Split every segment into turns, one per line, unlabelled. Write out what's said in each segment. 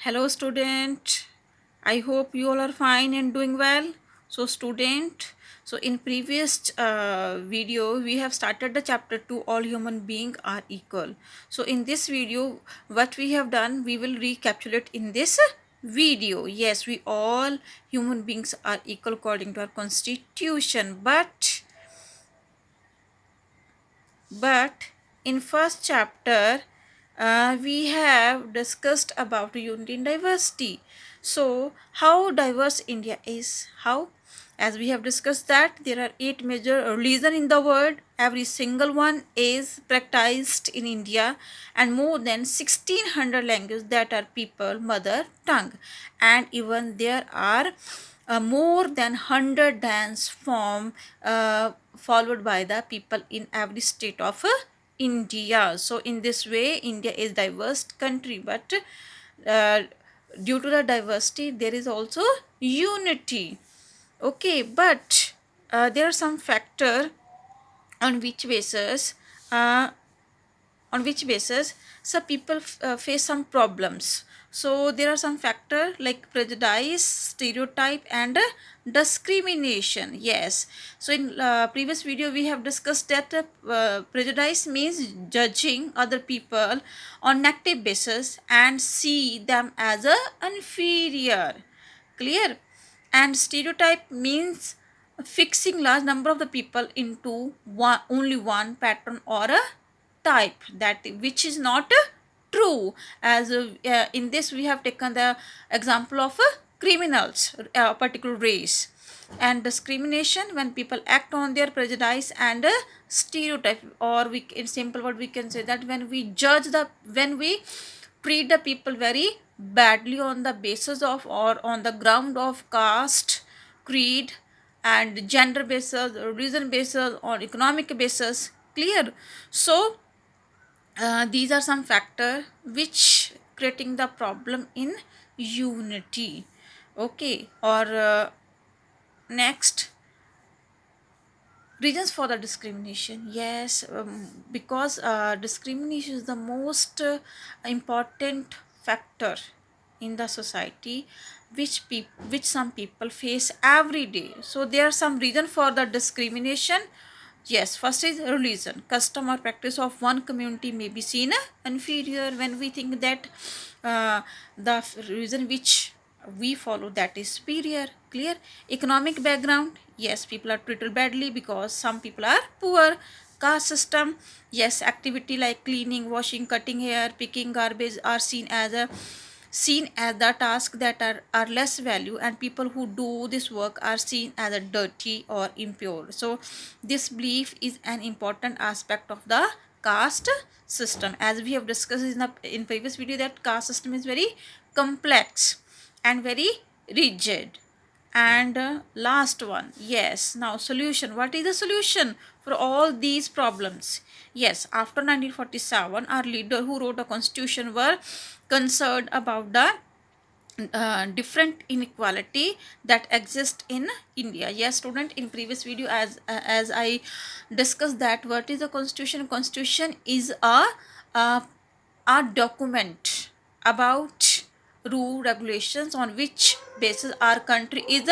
Hello student, I hope you all are fine and doing well. So student, in previous video we have started the chapter 2, all human beings are equal. So in this video what we have done, we will recapitulate in this video. Yes, we all human beings are equal according to our constitution, but in first chapter we have discussed about unity in diversity. So how diverse India is, how, as we have discussed that there are 8 major religions in the world. Every single one is practiced in India, and more than 1600 languages that are people mother tongue, and even there are more than 100 dance form followed by the people in every state of India. So in this way India is diverse country, but uh, due to the diversity there is also unity. Okay, but there are some factor on which basis uh, some people face some problems. So there are some factor like prejudice, stereotype, and discrimination. Yes, so in previous video we have discussed that prejudice means judging other people on negative basis and see them as a inferior. Clear? And stereotype means fixing large number of the people into only one pattern or a type, that which is not true. As in this we have taken the example of criminals, a particular race. And discrimination, when people act on their prejudice and stereotype, or we, in simple word we can say that when we treat the people very badly on the basis of, or on the ground of caste, creed, and gender basis, religion basis, or economic basis. Clear? So these are some factors which creating the problem in unity. Okay, or next, reasons for the discrimination. Yes, because discrimination is the most important factor in the society, which some people face every day. So there are some reason for the discrimination. Yes, first is religion. Custom or practice of one community may be seen inferior when we think that the religion which we follow that is superior. Clear? Economic background. Yes, people are treated badly because some people are poor. Caste system. Yes, activity like cleaning, washing, cutting hair, picking garbage are seen as the task that are less value, and people who do this work are seen as a dirty or impure. So this belief is an important aspect of the caste system. As we have discussed in previous video, that caste system is very complex and very rigid. And last one, yes, now solution. What is the solution for all these problems? Yes, after 1947 our leader who wrote a constitution were concerned about the different inequality that exist in India. Yes student, in previous video as I discussed that what is the constitution. Constitution is a, a document about rule regulations on which basis our country is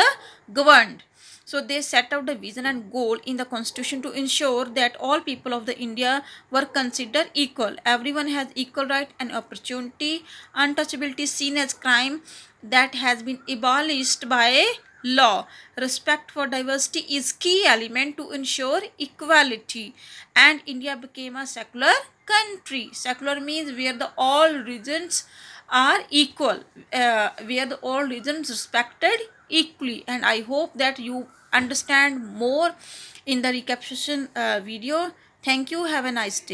governed. So they set out the vision and goal in the constitution to ensure that all people of the India were considered equal. Everyone has equal right and opportunity. Untouchability is seen as crime that has been abolished by law. Respect for diversity is key element to ensure equality. And India became a secular country. Secular means where the all religions are equal, where the all religions respected equally. And I hope that you understand more in the recapitulation video. Thank you. Have a nice day.